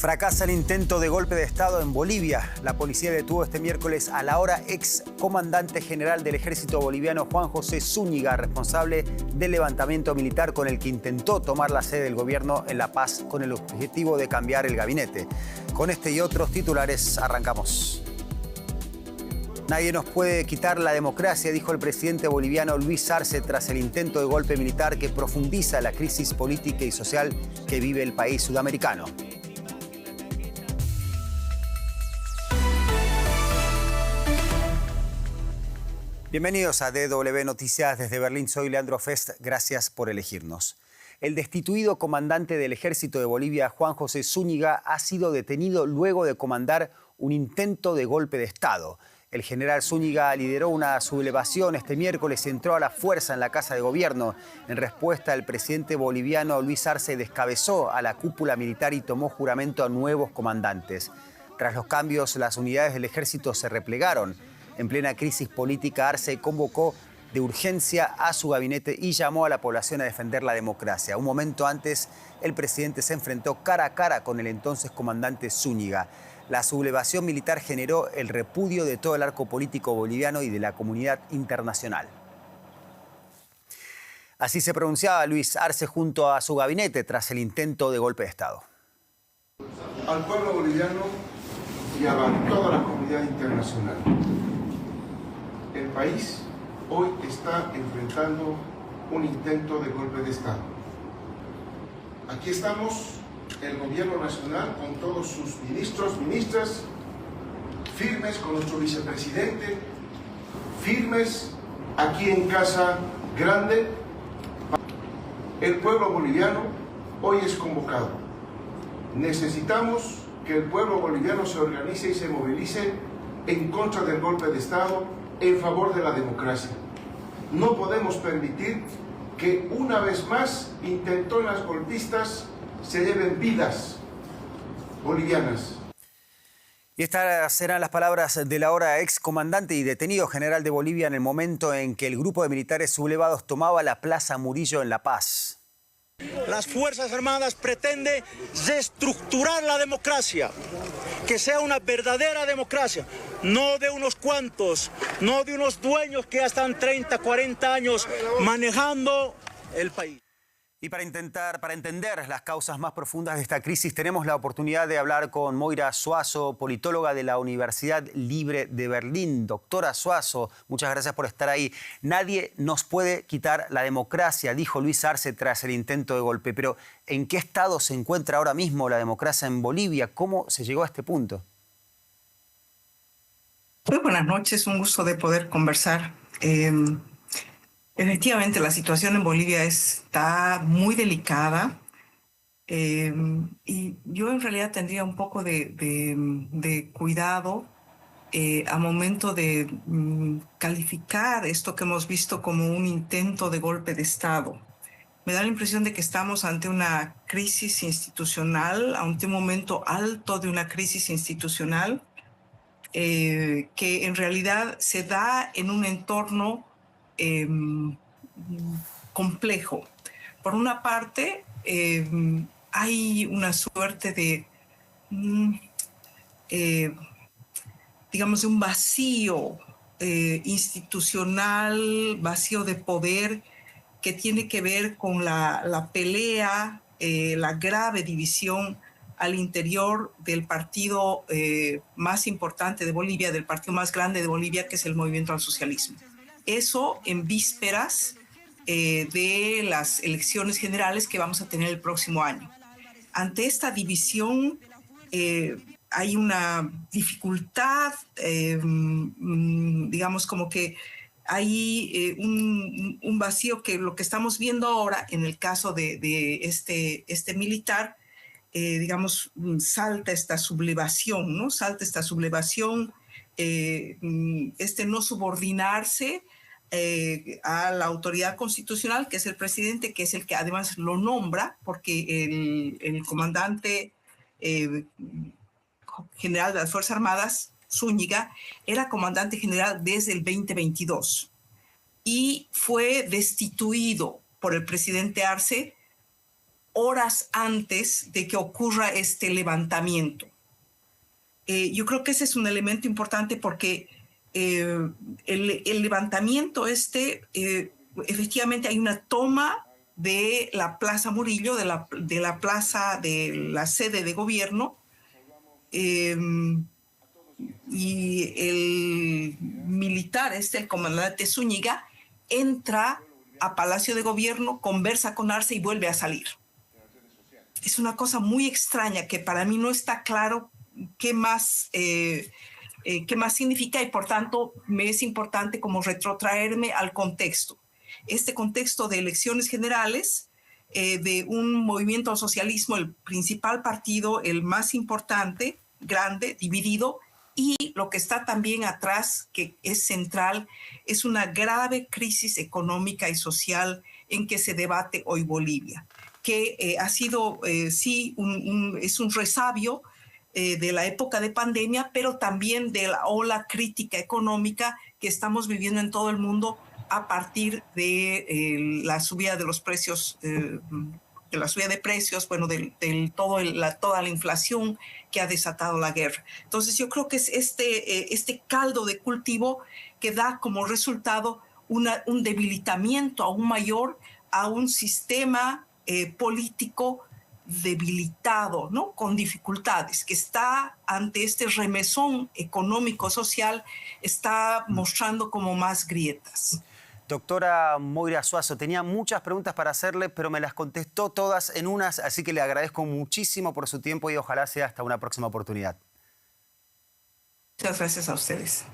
Fracasa el intento de golpe de Estado en Bolivia. La policía detuvo este miércoles al ahora ex comandante general del ejército boliviano Juan José Zúñiga, responsable del levantamiento militar con el que intentó tomar la sede del gobierno en La Paz con el objetivo de cambiar el gabinete. Con este y otros titulares arrancamos. Nadie nos puede quitar la democracia, dijo el presidente boliviano Luis Arce tras el intento de golpe militar que profundiza la crisis política y social que vive el país sudamericano. Bienvenidos a DW Noticias desde Berlín. Soy Leandro Fest. Gracias por elegirnos. El destituido comandante del ejército de Bolivia, Juan José Zúñiga, ha sido detenido luego de comandar un intento de golpe de Estado. El general Zúñiga lideró una sublevación este miércoles y entró a la fuerza en la Casa de Gobierno. En respuesta, el presidente boliviano Luis Arce descabezó a la cúpula militar y tomó juramento a nuevos comandantes. Tras los cambios, las unidades del ejército se replegaron. En plena crisis política, Arce convocó de urgencia a su gabinete y llamó a la población a defender la democracia. Un momento antes, el presidente se enfrentó cara a cara con el entonces comandante Zúñiga. La sublevación militar generó el repudio de todo el arco político boliviano y de la comunidad internacional. Así se pronunciaba Luis Arce junto a su gabinete tras el intento de golpe de Estado. Al pueblo boliviano y a toda la comunidad internacional. El país hoy está enfrentando un intento de golpe de Estado. Aquí estamos, el gobierno nacional con todos sus ministros, ministras, firmes con nuestro vicepresidente, firmes aquí en Casa Grande. El pueblo boliviano hoy es convocado. Necesitamos que el pueblo boliviano se organice y se movilice en contra del golpe de Estado, en favor de la democracia. No podemos permitir que una vez más intentonas golpistas se lleven vidas bolivianas. Y estas serán las palabras del ahora ex comandante y detenido general de Bolivia en el momento en que el grupo de militares sublevados tomaba la Plaza Murillo en La Paz. Las Fuerzas Armadas pretenden reestructurar la democracia, que sea una verdadera democracia, no de unos cuantos, no de unos dueños que ya están 30, 40 años manejando el país. Y para entender las causas más profundas de esta crisis, tenemos la oportunidad de hablar con Moira Suazo, politóloga de la Universidad Libre de Berlín. Doctora Suazo, muchas gracias por estar ahí. Nadie nos puede quitar la democracia, dijo Luis Arce tras el intento de golpe. Pero, ¿en qué estado se encuentra ahora mismo la democracia en Bolivia? ¿Cómo se llegó a este punto? Muy buenas noches, un gusto de poder conversar. Efectivamente, la situación en Bolivia está muy delicada y yo en realidad tendría un poco de cuidado a momento de calificar esto que hemos visto como un intento de golpe de Estado. Me da la impresión de que estamos ante una crisis institucional, ante un momento alto de una crisis institucional que en realidad se da en un entorno complejo. Por una parte, hay una suerte de, digamos, de un vacío institucional, vacío de poder, que tiene que ver con la pelea, la grave división al interior del partido más importante de Bolivia, del partido más grande de Bolivia, que es el Movimiento al Socialismo. Eso en vísperas de las elecciones generales que vamos a tener el próximo año. Ante esta división hay una dificultad, digamos como que hay un vacío que lo que estamos viendo ahora en el caso de este militar, digamos, salta esta sublevación, ¿no? Salta esta sublevación, no subordinarse a la autoridad constitucional, que es el presidente, que es el que además lo nombra, porque el comandante general de las Fuerzas Armadas, Zúñiga, era comandante general desde el 2022 y fue destituido por el presidente Arce horas antes de que ocurra este levantamiento. Yo creo que ese es un elemento importante porque el levantamiento efectivamente hay una toma de la Plaza Murillo, de la plaza de la sede de gobierno, y el militar, el comandante Zúñiga, entra a Palacio de Gobierno, conversa con Arce y vuelve a salir. Es una cosa muy extraña que para mí no está claro qué más significa, y por tanto me es importante como retrotraerme al contexto. Este contexto de elecciones generales, de un movimiento al socialismo, el principal partido, el más importante, grande, dividido, y lo que está también atrás, que es central, es una grave crisis económica y social en que se debate hoy Bolivia, que ha sido, sí, es un resabio de la época de pandemia, pero también de la ola crítica económica que estamos viviendo en todo el mundo a partir de la subida de los precios, de la subida de precios, bueno, toda la inflación que ha desatado la guerra. Entonces yo creo que es este caldo de cultivo que da como resultado un debilitamiento aún mayor a un sistema político debilitado, ¿no? Con dificultades, que está ante este remesón económico-social, está mostrando como más grietas. Doctora Moira Suazo, tenía muchas preguntas para hacerle, pero me las contestó todas en unas, así que le agradezco muchísimo por su tiempo y ojalá sea hasta una próxima oportunidad. Muchas gracias a ustedes.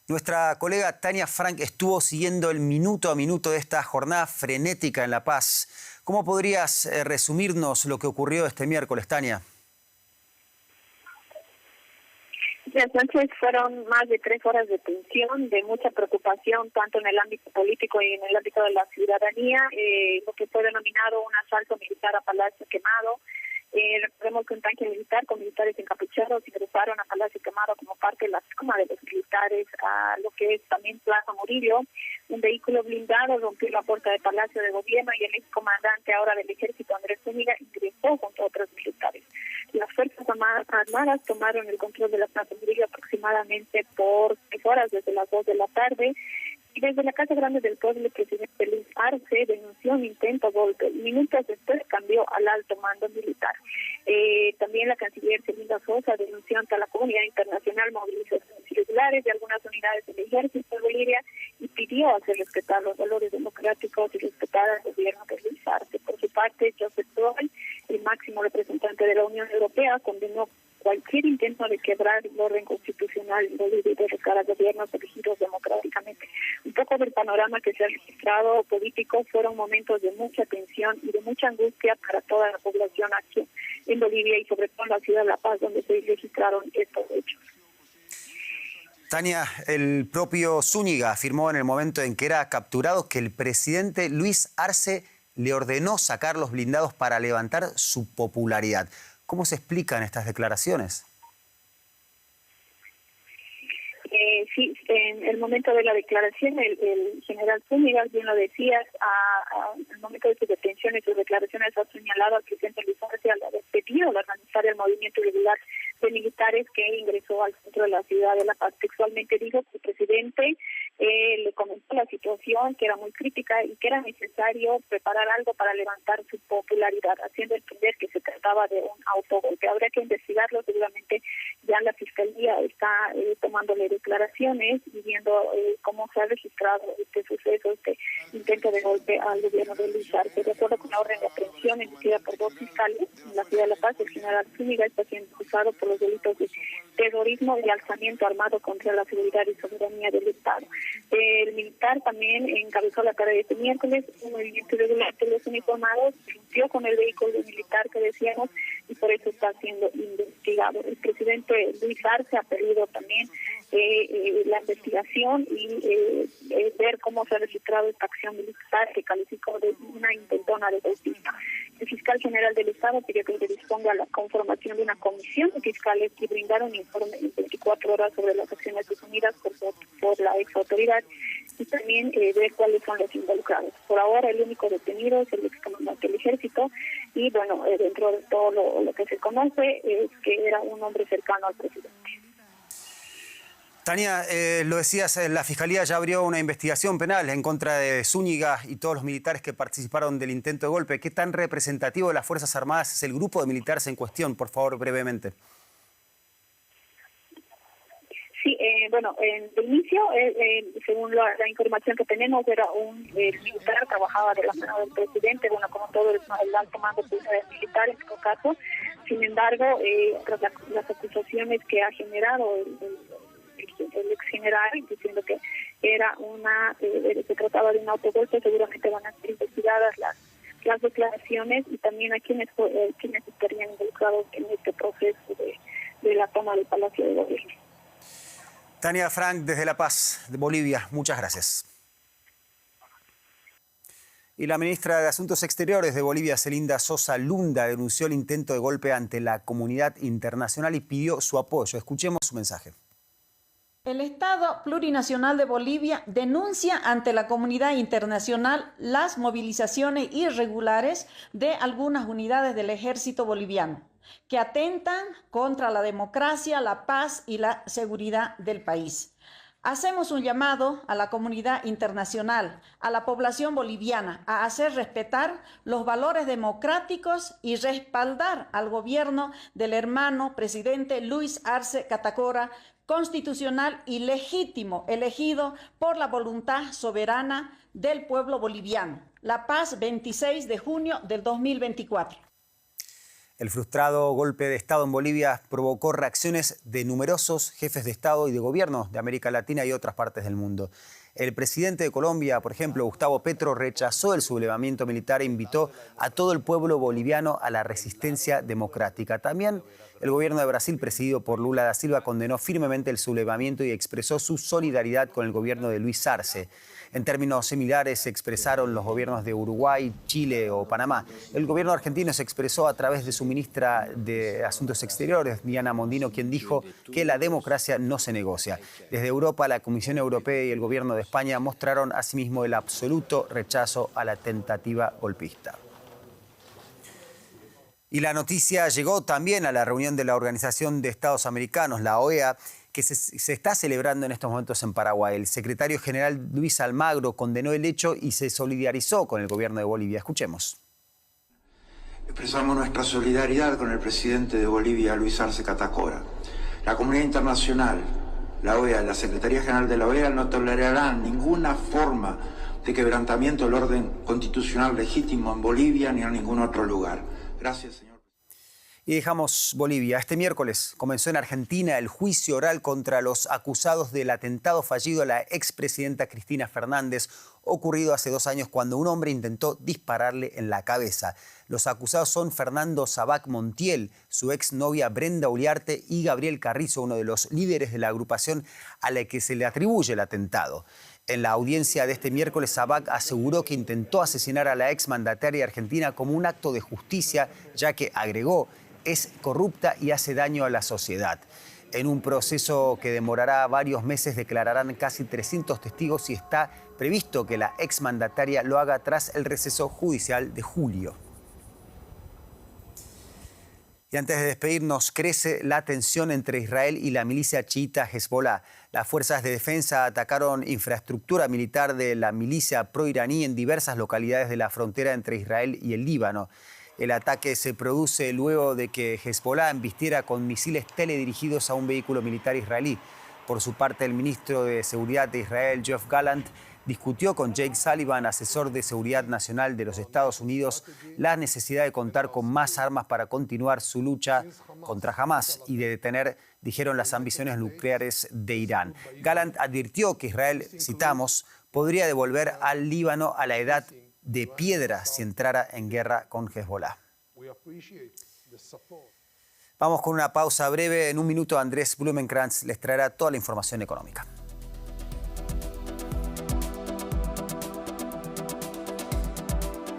Nuestra colega Tania Frank estuvo siguiendo el minuto a minuto de esta jornada frenética en La Paz. ¿Cómo podrías resumirnos lo que ocurrió este miércoles, Tania? Las noches fueron más de 3 horas de tensión, de mucha preocupación, tanto en el ámbito político y en el ámbito de la ciudadanía, lo que fue denominado un asalto militar a Palacio Quemado. Recordemos que un tanque militar con militares encapuchados ingresaron a Palacio Quemado como parte de la toma de los militares a lo que es también Plaza Murillo. Un vehículo blindado rompió la puerta de Palacio de Gobierno y el excomandante ahora del Ejército, Andrés Zúñiga, ingresó junto a otros militares. Las Fuerzas Armadas tomaron el control de la Plaza Murillo aproximadamente por 3 horas, desde las 2 de la tarde. Y desde la Casa Grande del Pueblo, el presidente Luis Arce denunció un intento golpe. Minutos después cambió al alto mando militar. También la canciller Celinda Sosa denunció ante la comunidad internacional movilizaciones irregulares de algunas unidades del ejército de Bolivia y pidió hacer respetar los valores democráticos y respetar al gobierno de Luis Arce. Por su parte, Joseph Borrell, el máximo representante de la Unión Europea, condenó cualquier intento de quebrar el orden constitucional en Bolivia y derrocar a gobiernos elegidos democráticamente. Un poco del panorama que se ha registrado político fueron momentos de mucha tensión y de mucha angustia para toda la población aquí en Bolivia y sobre todo en la ciudad de La Paz, donde se registraron estos hechos. Tania, el propio Zúñiga afirmó en el momento en que era capturado que el presidente Luis Arce le ordenó sacar los blindados para levantar su popularidad. ¿Cómo se explican estas declaraciones? Sí, en el momento de la declaración, el general Zúñiga, bien lo decías, en el momento de sus detenciones, sus declaraciones, ha señalado al presidente Luis Arce al haber pedido organizar el movimiento irregular de militares que ingresó al centro de la ciudad de La Paz. Textualmente dijo que el presidente le comentó la situación, que era muy crítica y que era necesario preparar algo para levantar su popularidad, haciendo entender que se trataba de un autogolpe. Habría que investigarlo, seguramente ya la Fiscalía está tomándole declaraciones y viendo cómo se ha registrado este suceso, este intento de golpe al gobierno de Luis Arce. De acuerdo con la orden de aprehensión emitida por 2 fiscales en la ciudad de La Paz, el general Zúñiga está siendo acusado por los delitos de terrorismo y alzamiento armado contra la seguridad y soberanía del Estado. El militar también encabezó la tarde de este miércoles un movimiento irregular de los uniformados, rompió con el vehículo militar que decíamos y por eso está siendo investigado. El presidente Luis Arce ha pedido también la investigación y ver cómo se ha registrado esta acción militar que calificó de una intentona de golpista. El fiscal general del Estado pidió que se disponga la conformación de una comisión de fiscales que brindaron un informe en 24 horas sobre las acciones asumidas por la ex autoridad y también ver cuáles son los involucrados. Por ahora el único detenido es el excomandante del ejército y bueno, dentro de todo lo que se conoce es que era un hombre cercano al presidente. Tania, lo decías, la Fiscalía ya abrió una investigación penal en contra de Zúñiga y todos los militares que participaron del intento de golpe. ¿Qué tan representativo de las Fuerzas Armadas es el grupo de militares en cuestión? Por favor, brevemente. Sí, bueno, de inicio, según la información que tenemos, era un militar, trabajaba de la mano del presidente, bueno, como todo el alto mando militar en todo caso. Sin embargo, las acusaciones que ha generado el ex general, diciendo que era se trataba de un autogolpe, seguramente van a ser investigadas las declaraciones y también a quienes estarían involucrados en este proceso de la toma del Palacio de Gobierno. Tania Frank, desde La Paz, de Bolivia, muchas gracias. Y la ministra de Asuntos Exteriores de Bolivia, Zelinda Sosa Lunda, denunció el intento de golpe ante la comunidad internacional y pidió su apoyo. Escuchemos su mensaje. El Estado Plurinacional de Bolivia denuncia ante la comunidad internacional las movilizaciones irregulares de algunas unidades del ejército boliviano que atentan contra la democracia, la paz y la seguridad del país. Hacemos un llamado a la comunidad internacional, a la población boliviana, a hacer respetar los valores democráticos y respaldar al gobierno del hermano presidente Luis Arce Catacora, constitucional y legítimo, elegido por la voluntad soberana del pueblo boliviano. La Paz, 26 de junio del 2024. El frustrado golpe de Estado en Bolivia provocó reacciones de numerosos jefes de Estado y de gobierno de América Latina y otras partes del mundo. El presidente de Colombia, por ejemplo, Gustavo Petro, rechazó el sublevamiento militar e invitó a todo el pueblo boliviano a la resistencia democrática. También el gobierno de Brasil, presidido por Lula da Silva, condenó firmemente el sublevamiento y expresó su solidaridad con el gobierno de Luis Arce. En términos similares se expresaron los gobiernos de Uruguay, Chile o Panamá. El gobierno argentino se expresó a través de su ministra de Asuntos Exteriores, Diana Mondino, quien dijo que la democracia no se negocia. Desde Europa, la Comisión Europea y el gobierno de España mostraron asimismo el absoluto rechazo a la tentativa golpista. Y la noticia llegó también a la reunión de la Organización de Estados Americanos, la OEA, que se está celebrando en estos momentos en Paraguay. El secretario general Luis Almagro condenó el hecho y se solidarizó con el gobierno de Bolivia. Escuchemos. Expresamos nuestra solidaridad con el presidente de Bolivia, Luis Arce Catacora. La comunidad internacional, la OEA, la Secretaría General de la OEA no tolerarán ninguna forma de quebrantamiento del orden constitucional legítimo en Bolivia ni en ningún otro lugar. Gracias, señor. Y dejamos Bolivia. Este miércoles comenzó en Argentina el juicio oral contra los acusados del atentado fallido a la expresidenta Cristina Fernández, ocurrido hace 2 años cuando un hombre intentó dispararle en la cabeza. Los acusados son Fernando Sabac Montiel, su exnovia Brenda Uliarte y Gabriel Carrizo, uno de los líderes de la agrupación a la que se le atribuye el atentado. En la audiencia de este miércoles, Sabac aseguró que intentó asesinar a la exmandataria argentina como un acto de justicia, ya que, agregó, es corrupta y hace daño a la sociedad. En un proceso que demorará varios meses declararán casi 300 testigos y está previsto que la exmandataria lo haga tras el receso judicial de julio. Y antes de despedirnos, crece la tensión entre Israel y la milicia chiita Hezbollah. Las fuerzas de defensa atacaron infraestructura militar de la milicia proiraní en diversas localidades de la frontera entre Israel y el Líbano. El ataque se produce luego de que Hezbollah embistiera con misiles teledirigidos a un vehículo militar israelí. Por su parte, el ministro de Seguridad de Israel, Yoav Gallant, discutió con Jake Sullivan, asesor de Seguridad Nacional de los Estados Unidos, la necesidad de contar con más armas para continuar su lucha contra Hamas y de detener, dijeron, las ambiciones nucleares de Irán. Gallant advirtió que Israel, citamos, podría devolver al Líbano a la edad de piedra si entrara en guerra con Hezbollah. Vamos con una pausa breve. En un minuto Andrés Blumenkrantz les traerá toda la información económica.